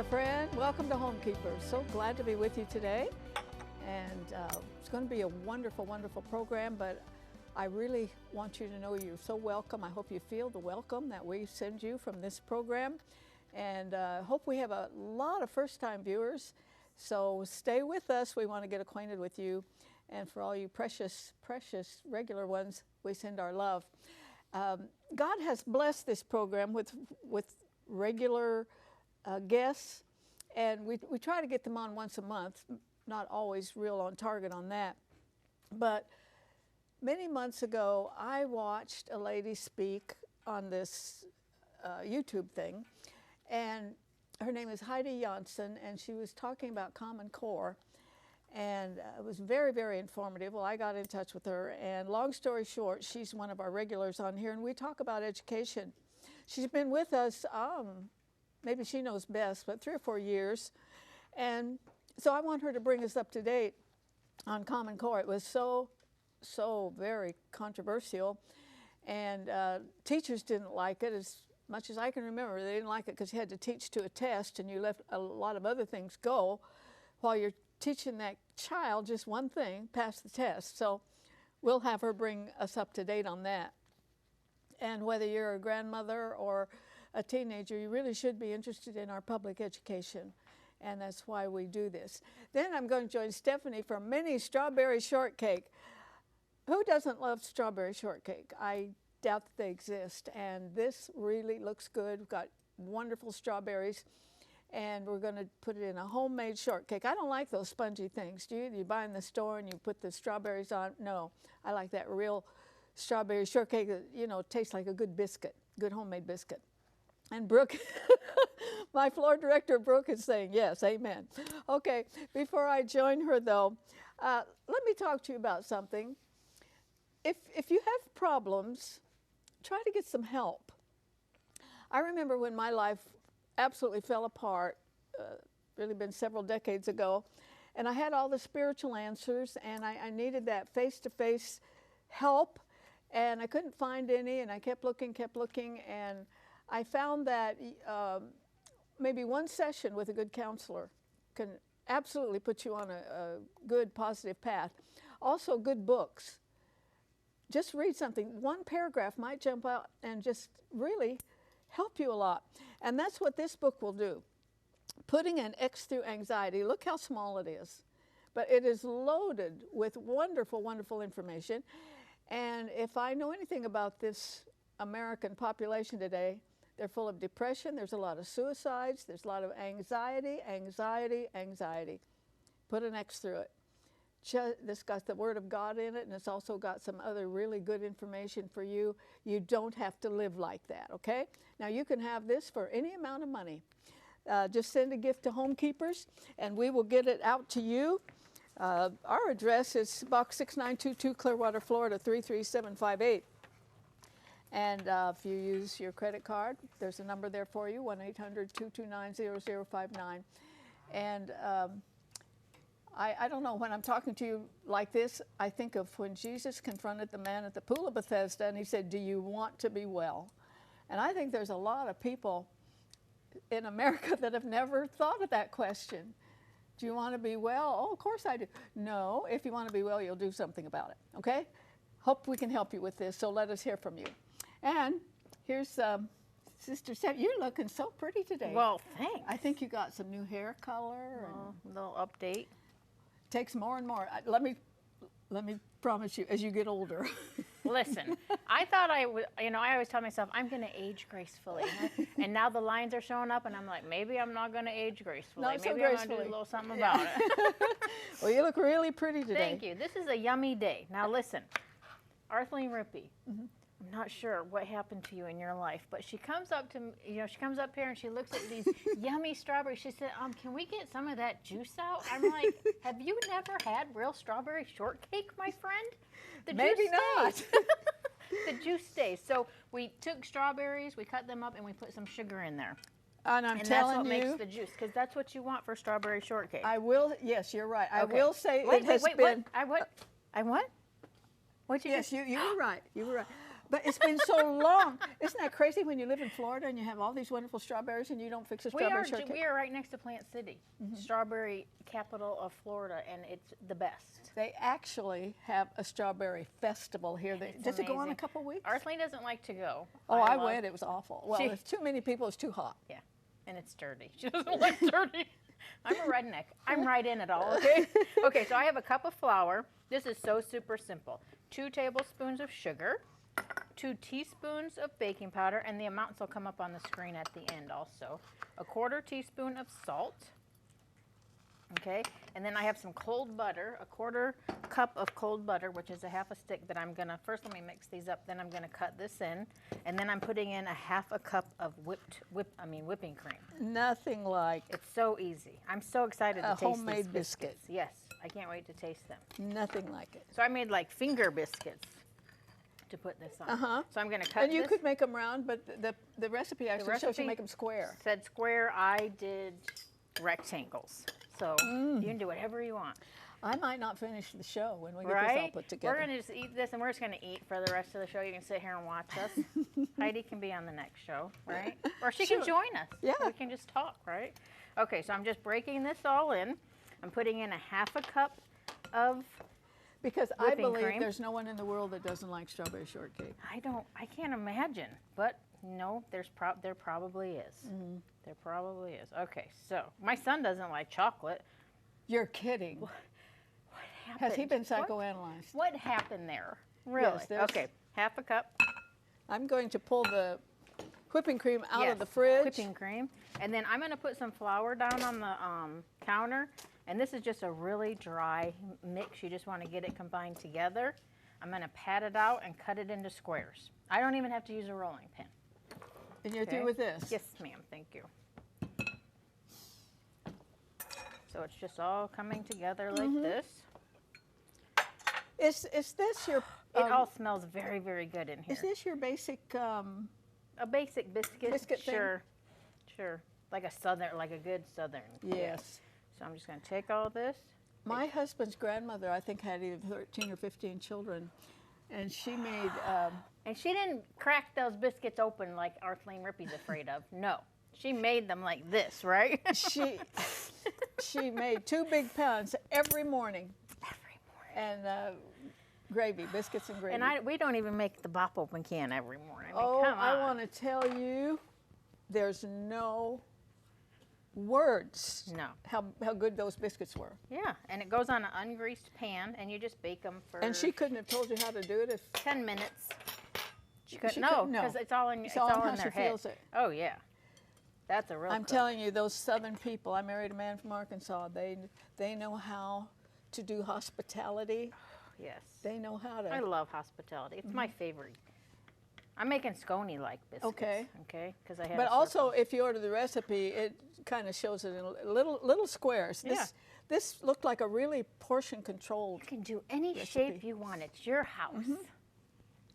there, friend. Welcome to Homekeepers. So glad to be with you today. And it's going to be a wonderful, wonderful program, but I really want you to know you're so welcome. I hope you feel the welcome that we send you from this program. And hope we have a lot of first-time viewers. So stay with us. We want to get acquainted with you. And for all you precious, precious regular ones, we send our love. God has blessed this program with regular guests, and we try to get them on once a month, not always real on target on that. But many months ago, I watched a lady speak on this YouTube thing, and her name is Heide Janshon, and she was talking about Common Core, and it was very, very informative. Well, I got in touch with her, and long story short, she's one of our regulars on here, and we talk about education. She's been with us, maybe she knows best, but 3 or 4 years. And so I want her to bring us up to date on Common Core. It was so very controversial. And teachers didn't like it as much as I can remember. They didn't like it because you had to teach to a test and you left a lot of other things go while you're teaching that child just one thing, pass the test. So we'll have her bring us up to date on that. And whether you're a grandmother or a teenager, you really should be interested in our public education, and that's why we do this. Then I'm going to join Stephanie for mini strawberry shortcake. Who doesn't love strawberry shortcake? I doubt that they exist, and this really looks good. We've got wonderful strawberries, and we're going to put it in a homemade shortcake. I don't like those spongy things, do you? You buy in the store and you put the strawberries on. No, I like that real strawberry shortcake that, you know, tastes like a good biscuit, good homemade biscuit. And Brooke, my floor director, Brooke, is saying yes, amen. Okay, before I join her, though, let me talk to you about something. If you have problems, try to get some help. I remember when my life absolutely fell apart, really been several decades ago, and I had all the spiritual answers, and I needed that face-to-face help, and I couldn't find any, and I kept looking, and I found that maybe one session with a good counselor can absolutely put you on a good, positive path. Also, good books. Just read something. One paragraph might jump out and just really help you a lot. And that's what this book will do. Putting an X through anxiety. Look how small it is. But it is loaded with wonderful, wonderful information. And if I know anything about this American population today, they're full of depression, there's a lot of suicides, there's a lot of anxiety. Put an X through it. This got the Word of God in it, and it's also got some other really good information for you. You don't have to live like that, okay? Now, you can have this for any amount of money. Just send a gift to Homekeepers, and we will get it out to you. Our address is Box 6922, Clearwater, Florida, 33758. And if you use your credit card, there's a number there for you, 1-800-229-0059. And I don't know, when I'm talking to you like this, I think of when Jesus confronted the man at the pool of Bethesda, and he said, do you want to be well? And I think there's a lot of people in America that have never thought of that question. Do you want to be well? Oh, of course I do. No, if you want to be well, you'll do something about it, okay? Hope we can help you with this, so let us hear from you. And here's Sister Steph. You're looking so pretty today. Well, thanks. I think you got some new hair color. A little update. Takes more and more. Let me promise you, as you get older. Listen, I thought I would, I always tell myself, I'm going to age gracefully. And now the lines are showing up, and I'm like, maybe I'm not going to age gracefully. Not maybe so I'm gracefully. going to do a little something about it. Well, you look really pretty today. Thank you. This is a yummy day. Now, listen, Arthelene Rippy. I'm not sure what happened to you in your life, but she comes up to, she comes up here and she looks at these yummy strawberries. She said, can we get some of that juice out? I'm like, have you never had real strawberry shortcake, my friend? The Maybe juice not. stays. The juice stays. So we took strawberries, we cut them up, and we put some sugar in there. And I'm and telling that's what you, makes the juice, because that's what you want for strawberry shortcake. I will. Yes, you're right. I Okay. will say Wait, it has wait, been. what? I what? What'd you Yes, do? you were right. You were right. But it's been so long. Isn't that crazy when you live in Florida and you have all these wonderful strawberries and you don't fix a strawberry shortcake? We are right next to Plant City, strawberry capital of Florida, and it's the best. They actually have a strawberry festival here. Does it go on a couple weeks? Arthelene doesn't like to go. Oh, I went. It was awful. Well, if too many people, it's too hot. Yeah, and it's dirty. She doesn't like dirty. I'm a redneck. I'm right in it all, okay? Okay, so I have a cup of flour. This is so super simple. 2 tablespoons of sugar, 2 teaspoons of baking powder, and the amounts will come up on the screen at the end also. 1/4 teaspoon of salt, okay? And then I have some cold butter, 1/4 cup of cold butter, which is a 1/2 stick that I'm gonna, first let me mix these up, then I'm gonna cut this in, and then I'm putting in a 1/2 cup of whipping cream. Nothing like It's so easy. I'm so excited to taste homemade these biscuits. biscuit. Yes, I can't wait to taste them. Nothing like it. So I made like finger biscuits to put this on. So I'm going to cut And you this. could make them round, but the recipe actually shows you make them square. Said square. I did rectangles. So you can do whatever you want. I might not finish the show when we get this all put together. We're going to just eat this, and we're just going to eat for the rest of the show. You can sit here and watch us. Heidi can be on the next show, right? Or she can join us. Yeah. We can just talk, right? Okay, so I'm just breaking this all in. I'm putting in a 1/2 cup of Because I whipping believe cream. there's no one in the world that doesn't like strawberry shortcake. I can't imagine, but no, there probably is. There probably is. Okay, so my son doesn't like chocolate. You're kidding. What happened? Has he been psychoanalyzed? What happened there? Really? Yes, okay, 1/2 cup. I'm going to pull the whipping cream out Yes, of the fridge. whipping cream. And then I'm going to put some flour down on the counter. And this is just a really dry mix. You just want to get it combined together. I'm going to pat it out and cut it into squares. I don't even have to use a rolling pin. And you're through with this? Yes, ma'am. Thank you. So it's just all coming together like this. Is this your... It all smells very, very good in here. Is this your basic... a basic biscuit? Biscuit thing? Sure. Sure. Like a good southern. Yes. So I'm just going to take all this. My husband's grandmother, I think, had either 13 or 15 children, and she made... And she didn't crack those biscuits open like Arthelene Rippy's afraid of. No. She made them like this, right? she made 2 big pounds every morning. And gravy, biscuits and gravy. And we don't even make the bop open can every morning. I want to tell you, there's no words how good those biscuits were. Yeah, and it goes on an ungreased pan, and you just bake them for... And she couldn't have told you how to do it if... 10 minutes. She couldn't, no, because it's all in, it's all in their she head. feels it. Oh, yeah. That's a real I'm cook. telling you, those southern people, I married a man from Arkansas, they know how to do hospitality. Yes. They know how to... I love hospitality. It's my favorite. I'm making scone-like biscuits. Okay. Okay, because I had But a also, circle. if you order the recipe, it kind of shows it in little squares. Yeah. This looked like a really portion-controlled. You can do any recipe. shape you want. It's your house.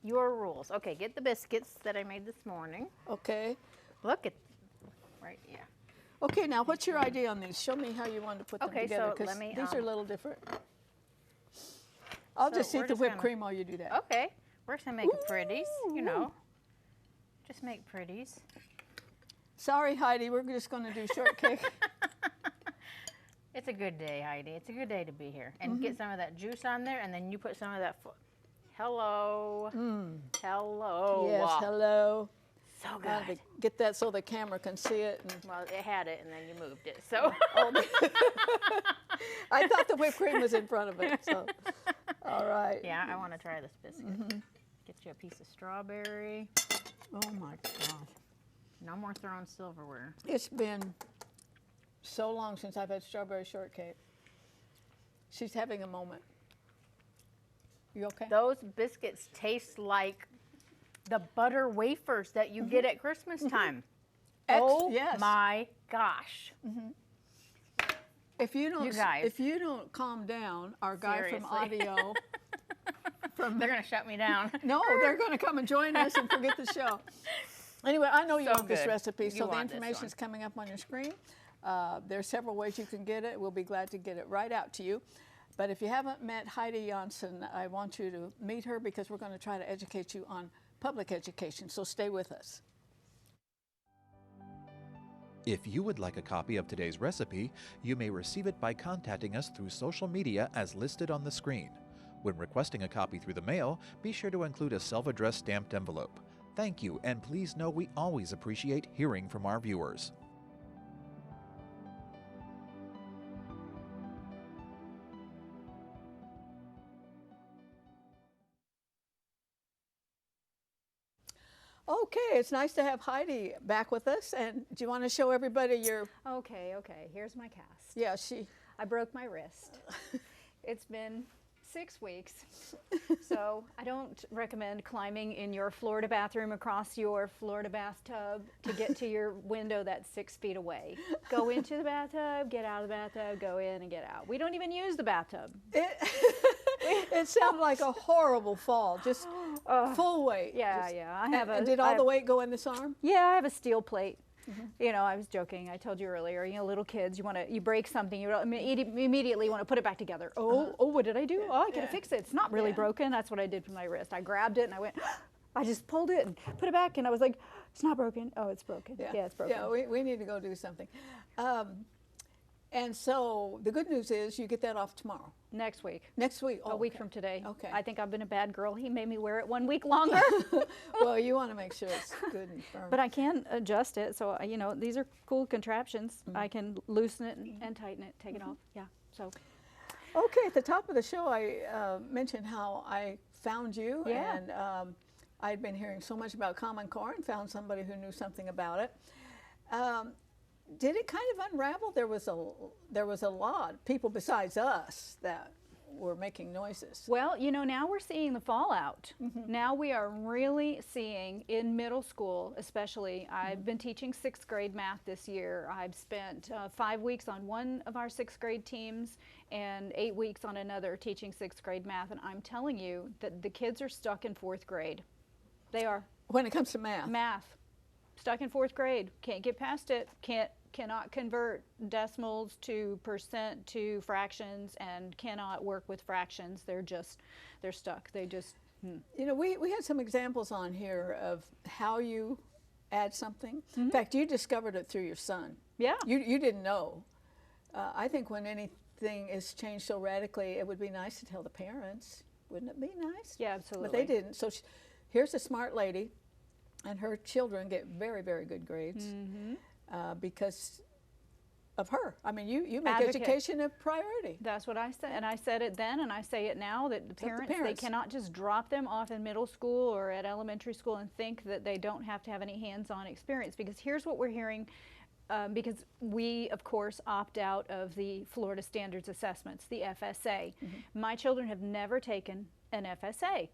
Your rules. Okay, get the biscuits that I made this morning. Okay. Look at, right, yeah. Okay, now what's your idea on these? Show me how you want to put them Okay, together, so because let me, these are a little different. I'll So just we're eat the just whipped gonna- cream while you do that. Okay, we're just gonna make pretties, you know. Just make pretties. Sorry, Heidi, we're just going to do shortcake. It's a good day, Heidi. It's a good day to be here. And get some of that juice on there, and then you put some of that. Hello. Hello. Yes, hello. So Now to good. get that so the camera can see it. And Well, it had it, and then you moved it. So. I thought the whipped cream was in front of it. So, all right. Yeah, I want to try this biscuit. Get you a piece of strawberry. Oh my gosh. No more throwing silverware. It's been so long since I've had strawberry shortcake. She's having a moment. You okay? Those biscuits taste like the butter wafers that you get at Christmas time. Oh yes. my gosh. If you don't, You guys. if you don't calm down, our guy from Seriously. audio, They're going to shut me down. no, they're going to come and join us and forget the show. Anyway, I know you So want this good. recipe, You so the want this information is coming up on your screen. There are several ways you can get it. We'll be glad to get it right out to you. But if you haven't met Heide Janshon, I want you to meet her because we're going to try to educate you on public education. So stay with us. If you would like a copy of today's recipe, you may receive it by contacting us through social media as listed on the screen. When requesting a copy through the mail, be sure to include a self-addressed stamped envelope. Thank you, and please know we always appreciate hearing from our viewers. Okay, it's nice to have Heidi back with us. And do you want to show everybody your... Okay, here's my cast. Yeah, I broke my wrist. It's been 6 weeks, so I don't recommend climbing in your Florida bathroom across your Florida bathtub to get to your window that's 6 feet away. Go into the bathtub, get out of the bathtub, go in and get out. We don't even use the bathtub. It sounded like a horrible fall, just full weight. Yeah, yeah. Did all the weight go in this arm? Yeah, I have a steel plate. You know, I was joking. I told you earlier, you know, little kids, you break something, you immediately want to put it back together. Oh, what did I do? Oh, I gotta fix it. It's not really broken. That's what I did for my wrist. I grabbed it and I went, I just pulled it and put it back, and I was like, it's not broken. Oh, it's broken. Yeah, it's broken. Yeah, we need to go do something. And so the good news is you get that off tomorrow. Next week. Next week. A week from today. Okay. I think I've been a bad girl. He made me wear it 1 week longer. Well, you want to make sure it's good and firm. But I can adjust it. So, you know, these are cool contraptions. I can loosen it and tighten it, take it off. Yeah. So. Okay, at the top of the show, I mentioned how I found you. Yeah. And I'd been hearing so much about Common Core and found somebody who knew something about it. Did it kind of unravel? There was a lot of people besides us that were making noises. Well, you know, now we're seeing the fallout. Now we are really seeing in middle school, especially. I've been teaching 6th grade math this year. I've spent 5 weeks on one of our 6th grade teams and 8 weeks on another teaching 6th grade math. And I'm telling you that the kids are stuck in 4th grade. They are. When it comes to math. Math. Stuck in 4th grade, can't get past it, cannot convert decimals to percent to fractions, and cannot work with fractions. They're stuck. They just. You know, we had some examples on here of how you add something. In fact, you discovered it through your son. Yeah. You didn't know. I think when anything is changed so radically, it would be nice to tell the parents. Wouldn't it be nice? Yeah, absolutely. But they didn't. So here's a smart lady. And her children get very, very good grades because of her. I mean, you make education a priority. That's what I said, and I said it then, and I say it now, that the parents, they cannot just drop them off in middle school or at elementary school and think that they don't have to have any hands-on experience, because here's what we're hearing, because we, of course, opt out of the Florida Standards Assessments, the FSA. My children have never taken an FSA.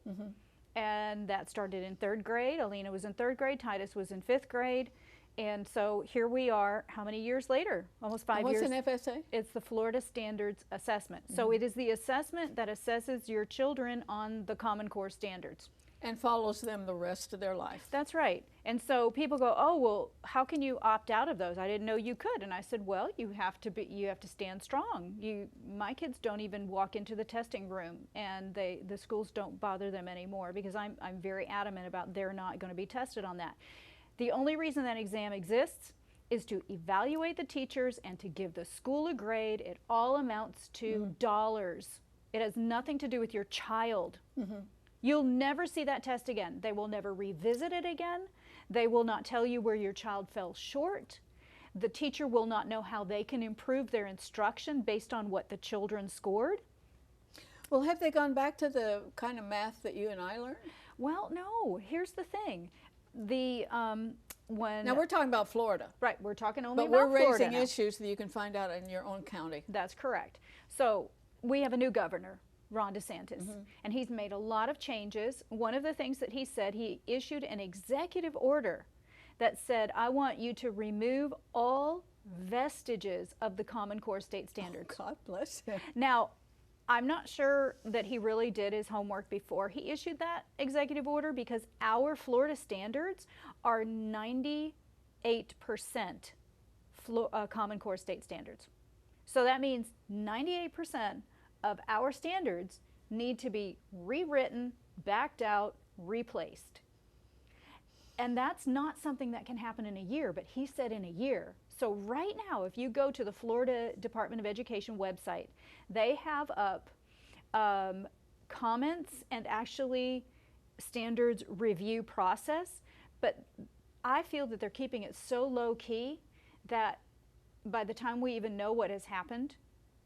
And that started in 3rd grade. Alina was in 3rd grade. Titus was in 5th grade. And so here we are, how many years later? Almost 5 years. What's an FSA? It's the Florida Standards Assessment. So it is the assessment that assesses your children on the Common Core standards. And follows them the rest of their life. That's right. And so people go, oh, well, how can you opt out of those? I didn't know you could. And I said, well, you have to stand strong. My kids don't even walk into the testing room, and the schools don't bother them anymore, because I'm very adamant about they're not going to be tested on that. The only reason that exam exists is to evaluate the teachers and to give the school a grade. It all amounts to dollars. It has nothing to do with your child. You'll never see that test again. They will never revisit it again. They will not tell you where your child fell short. The teacher will not know how they can improve their instruction based on what the children scored. Well, have they gone back to the kind of math that you and I learned? Well, no. Here's the thing. Now we're talking about Florida. Right, we're talking only about about Florida. But we're raising now. issues that you can find out in your own county. That's correct. So we have a new governor, Ron DeSantis, and he's made a lot of changes. One of the things that he said, he issued an executive order that said, I want you to remove all vestiges of the Common Core state standards. Oh, God bless him. Now, I'm not sure that he really did his homework before he issued that executive order, because our Florida standards are 98% Common Core state standards. So that means 98% of our standards need to be rewritten, backed out, replaced. And that's not something that can happen in a year, but he said in a year. So right now, if you go to the Florida Department of Education website, they have up comments and actually standards review process, but I feel that they're keeping it so low key that by the time we even know what has happened,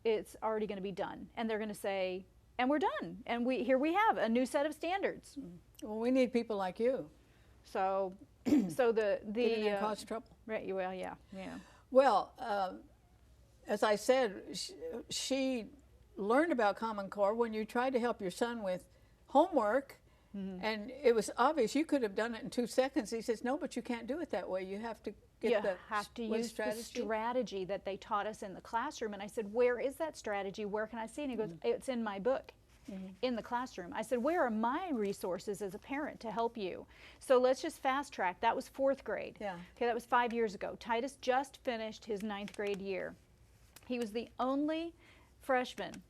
it's already going to be done. And they're going to say, and we're done. And here we have a new set of standards. Well, we need people like you. So, cause trouble. Right. Well, yeah. Well, as I said, she learned about Common Core when you tried to help your son with homework, and it was obvious you could have done it in 2 seconds. He says, "No, but you can't do it that way. You have to get use the strategy that they taught us in the classroom." And I said, "Where is that strategy? Where can I see it?" And he goes, "It's in my book." In the classroom. I said, "Where are my resources as a parent to help you?" So let's just fast track. That was 4th grade. Yeah. Okay, that was 5 years ago. Titus just finished his 9th grade year. He was the only freshman.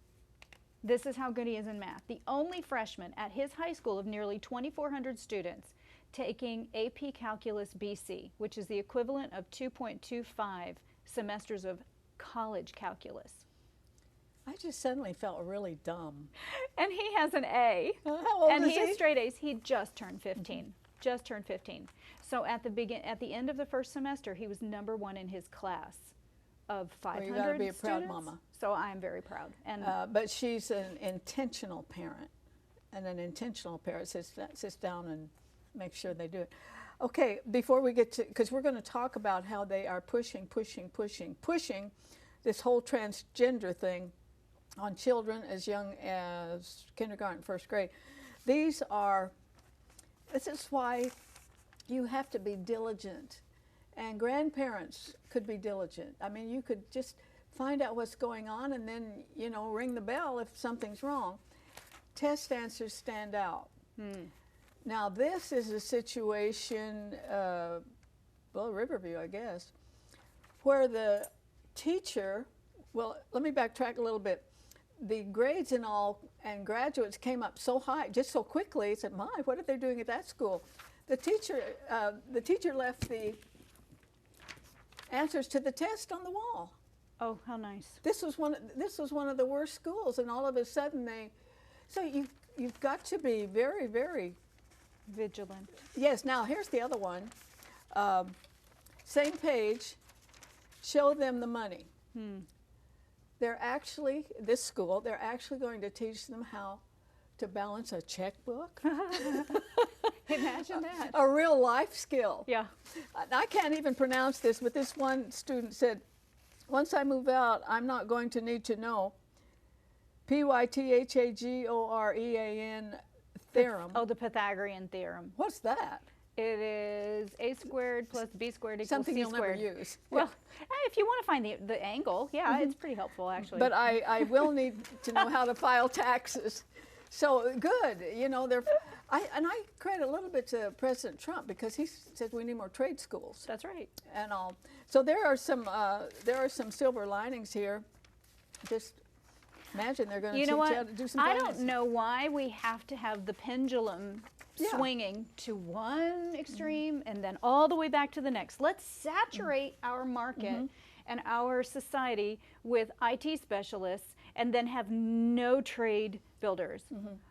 This is how good he is in math. The only freshman at his high school of nearly 2,400 students taking AP Calculus BC, which is the equivalent of 2.25 semesters of college calculus. I just suddenly felt really dumb. And he has an A. How old and is he has straight A's. He just turned 15. Just turned 15. So at the end of the first semester, he was #1 in his class of 500 well, you gotta be a proud students. mama. So I'm very proud. And but she's an intentional parent, and an intentional parent sits down and makes sure they do it. Okay, before we get to, because we're going to talk about how they are pushing this whole transgender thing on children as young as kindergarten, 1st grade. This is why you have to be diligent, and grandparents could be diligent. I mean, you could just find out what's going on and then, ring the bell if something's wrong. Test answers stand out. Now, this is a situation, Riverview, I guess, where the teacher, well, let me backtrack a little bit. The grades and graduates came up so high, just so quickly. I said, "My, what are they doing at that school?" The teacher left the answers to the test on the wall. oh, how nice. This was one of the worst schools, and all of a sudden so you've got to be very, very vigilant. Yes. Now here's the other one. Same page. Show them the money. They're actually going to teach them how to balance a checkbook. Imagine that. A real life skill. Yeah. I can't even pronounce this, but this one student said, "Once I move out, I'm not going to need to know Pythagorean theorem." Oh, the Pythagorean theorem. What's that? It is a² plus b² equals Something c². you'll never use. Well, if you want to find the angle, yeah, it's pretty helpful actually. But I will need to know how to file taxes. So good, I credit a little bit to President Trump because he said we need more trade schools. That's right. And all. So there are some silver linings here. Just imagine they're going to teach you how to do some I finance. don't know why we have to have the pendulum swinging to one extreme and then all the way back to the next. Let's saturate our market and our society with IT specialists and then have no trade builders.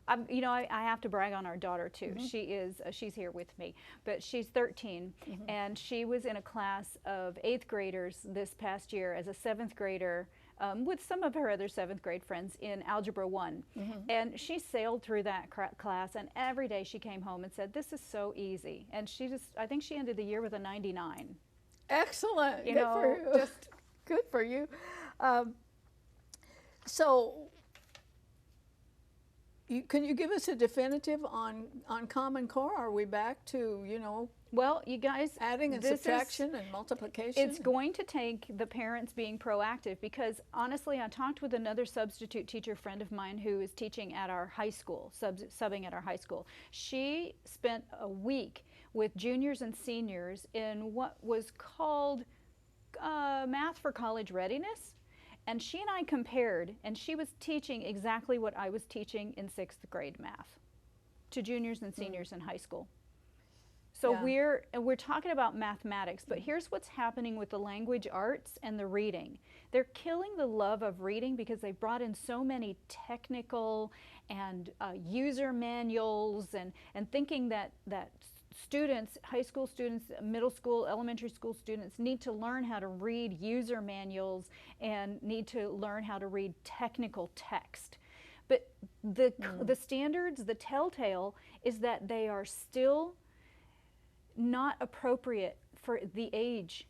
I have to brag on our daughter too. She's here with me, but she's 13 and she was in a class of 8th graders this past year as a 7th grader with some of her other 7th grade friends in Algebra 1. And she sailed through that class, and every day she came home and said, "This is so easy." And I think she ended the year with a 99. Excellent. Good for you. So can you give us a definitive on Common Core? Are we back to, well, you guys, adding and subtraction and multiplication? It's going to take the parents being proactive because honestly, I talked with another substitute teacher friend of mine who is teaching at our high school, subbing at our high school. She spent a week with juniors and seniors in what was called Math for College Readiness. And she and I compared, and she was teaching exactly what I was teaching in 6th grade math to juniors and seniors in high school. So Yeah. we're talking about mathematics, but here's what's happening with the language arts and the reading. They're killing the love of reading because they've brought in so many technical and user manuals and thinking that students, high school students, middle school, elementary school students need to learn how to read user manuals and need to learn how to read technical text. But the standards, the telltale is that they are still not appropriate for the age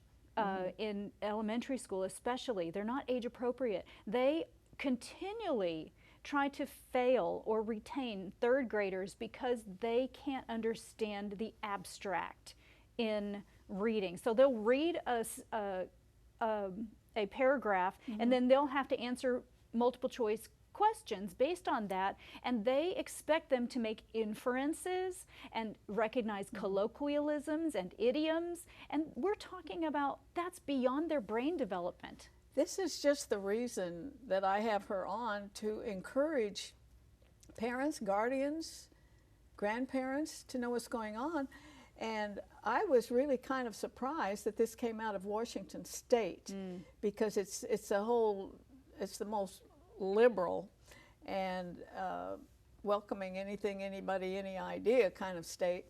in elementary school especially. They're not age appropriate. They continually try to fail or retain third graders because they can't understand the abstract in reading. So they'll read a paragraph and then they'll have to answer multiple choice questions based on that, and they expect them to make inferences and recognize colloquialisms and idioms, and we're talking about that's beyond their brain development. This is just the reason that I have her on, to encourage parents, guardians, grandparents to know what's going on. And I was really kind of surprised that this came out of Washington State, because it's the most liberal and welcoming anything, anybody, any idea kind of state.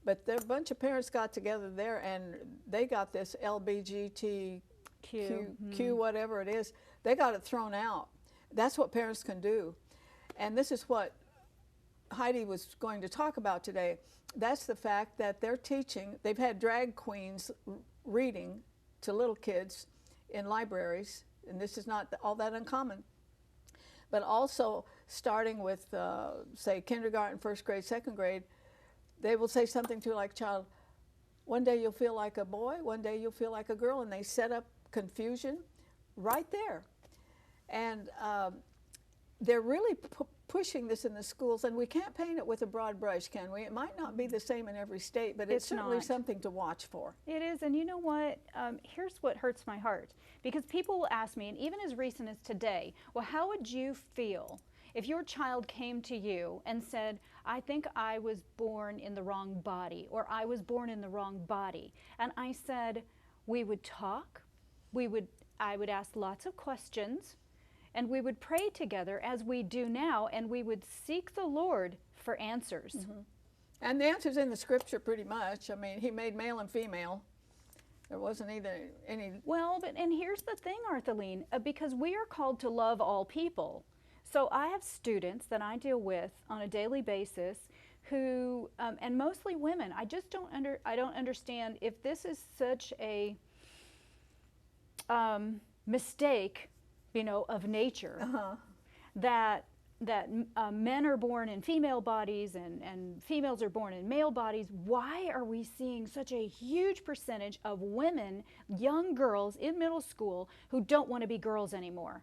But there, a bunch of parents got together there, and they got this LBGTQ, whatever it is, they got it thrown out. That's what parents can do. And this is what Heidi was going to talk about today. That's the fact that they're teaching, they've had drag queens reading to little kids in libraries, and this is not all that uncommon. But also starting with, say, kindergarten, first grade, second grade, they will say something to like child, one day you'll feel like a boy, one day you'll feel like a girl, and they set up confusion right there. And they're really pushing this in the schools, and we can't paint it with a broad brush, can we? It might not be the same in every state, but it's certainly not something to watch for. It is, and you know what? Here's what hurts my heart, because people will ask me, and even as recent as today, well, how would you feel if your child came to you and said, I think I was born in the wrong body, or I was born in the wrong body? And I said, we would talk, I would ask lots of questions, and we would pray together as we do now, and we would seek the Lord for answers. And the answer's in the scripture pretty much. I mean, he made male and female. There wasn't either any... Well, and here's the thing, Arthelene, because we are called to love all people. So I have students that I deal with on a daily basis who, and mostly women, I just don't understand if this is such a mistake, you know, of nature, that men are born in female bodies and females are born in male bodies. Why are we seeing such a huge percentage of women, young girls in middle school, who don't want to be girls anymore?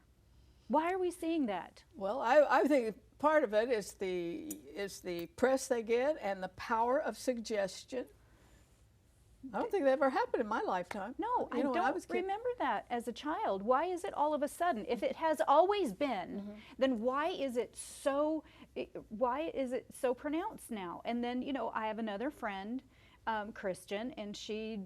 Why are we seeing that? Well, I think part of it is the press they get and the power of suggestion. I don't think that ever happened in my lifetime. No, you know, I don't remember that as a child. Why is it all of a sudden? If it has always been, then why is it so pronounced now? And then, you know, I have another friend, Christian, and she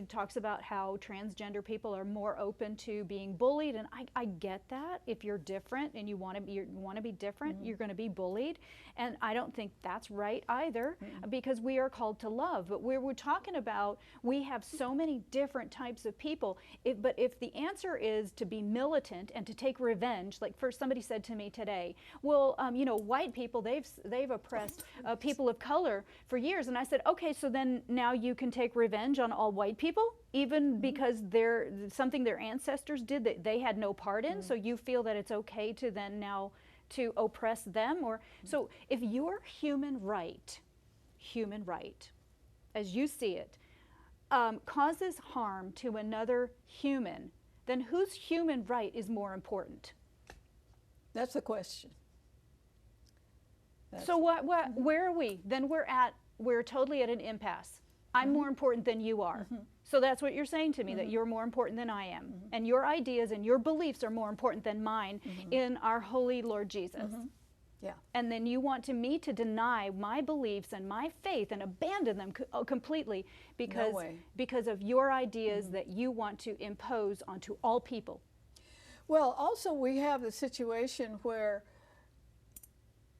talks about how transgender people are more open to being bullied, and I get that. If you're different and you want to be different, you're going to be bullied, and I don't think that's right either, because we are called to love. But we're talking about, we have so many different types of people. But if the answer is to be militant and to take revenge, like first somebody said to me today, well, you know, white people, they've oppressed people of color for years, and I said, okay, so then now you can take revenge on all white people, even because they're something their ancestors did that they had no part in, so you feel that it's okay to then now to oppress them? Or so if your human right, as you see it, causes harm to another human, then whose human right is more important? That's the question. So where are we? Then we're totally at an impasse. I'm more important than you are. So that's what you're saying to me, that you're more important than I am. And your ideas and your beliefs are more important than mine in our holy Lord Jesus. Yeah. And then you want me to deny my beliefs and my faith and abandon them completely because, No way. because of your ideas that you want to impose onto all people. Well, also we have the situation where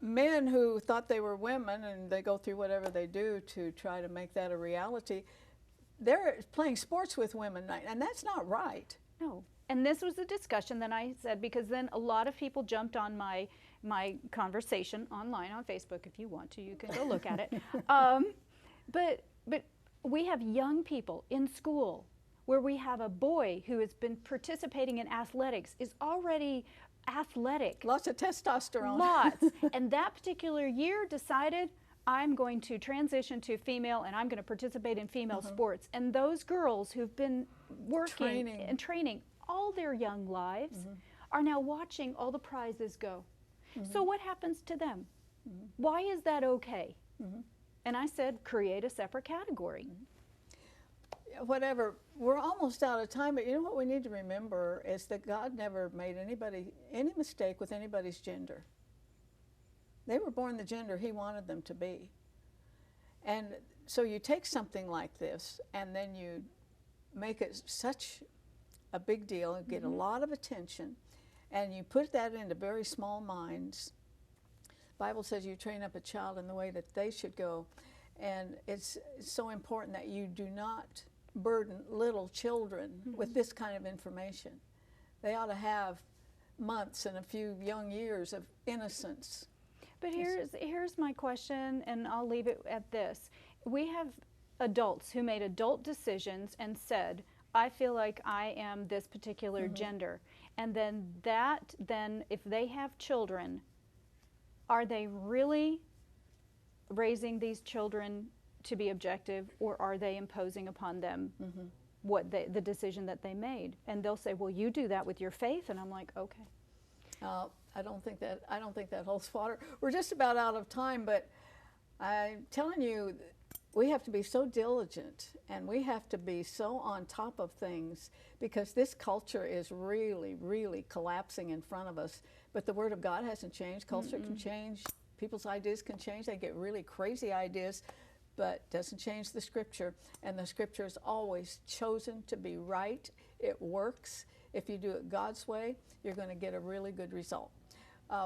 men who thought they were women, and they go through whatever they do to try to make that a reality, they're playing sports with women, and that's not right. No. And this was the discussion that I said, because then a lot of people jumped on my conversation online on Facebook. If you want to, you can go look at it. But we have young people in school where we have a boy who has been participating in athletics, is already athletic. Lots of testosterone. Lots. And that particular year decided, I'm going to transition to female and I'm going to participate in female sports. And those girls who've been working and training all their young lives are now watching all the prizes go. So what happens to them? Why is that okay? And I said, create a separate category. Whatever, we're almost out of time, but you know what we need to remember is that God never made any mistake with anybody's gender. They were born the gender He wanted them to be. And so you take something like this and then you make it such a big deal and get a lot of attention, and you put that into very small minds. The Bible says you train up a child in the way that they should go, and it's so important that you do not burden little children with this kind of information. They ought to have months and a few young years of innocence. But here's my question, and I'll leave it at this. We have adults who made adult decisions and said, I feel like I am this particular gender. And then if they have children, are they really raising these children to be objective, or are they imposing upon them what the decision that they made? And they'll say, well, you do that with your faith. And I'm like, okay. I don't think that holds water. We're just about out of time, but I'm telling you, we have to be so diligent and we have to be so on top of things, because this culture is really, really collapsing in front of us. But the Word of God hasn't changed. Culture can change. People's ideas can change. They get really crazy ideas, but doesn't change the Scripture. And the Scripture is always chosen to be right. It works. If you do it God's way, you're going to get a really good result.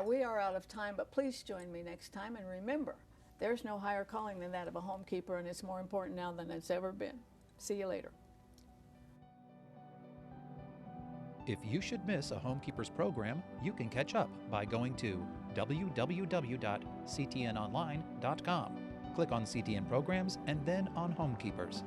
We are out of time, but please join me next time. And remember, there's no higher calling than that of a homekeeper, and it's more important now than it's ever been. See you later. If you should miss a Homekeepers program, you can catch up by going to www.ctnonline.com. Click on CTN Programs and then on Homekeepers.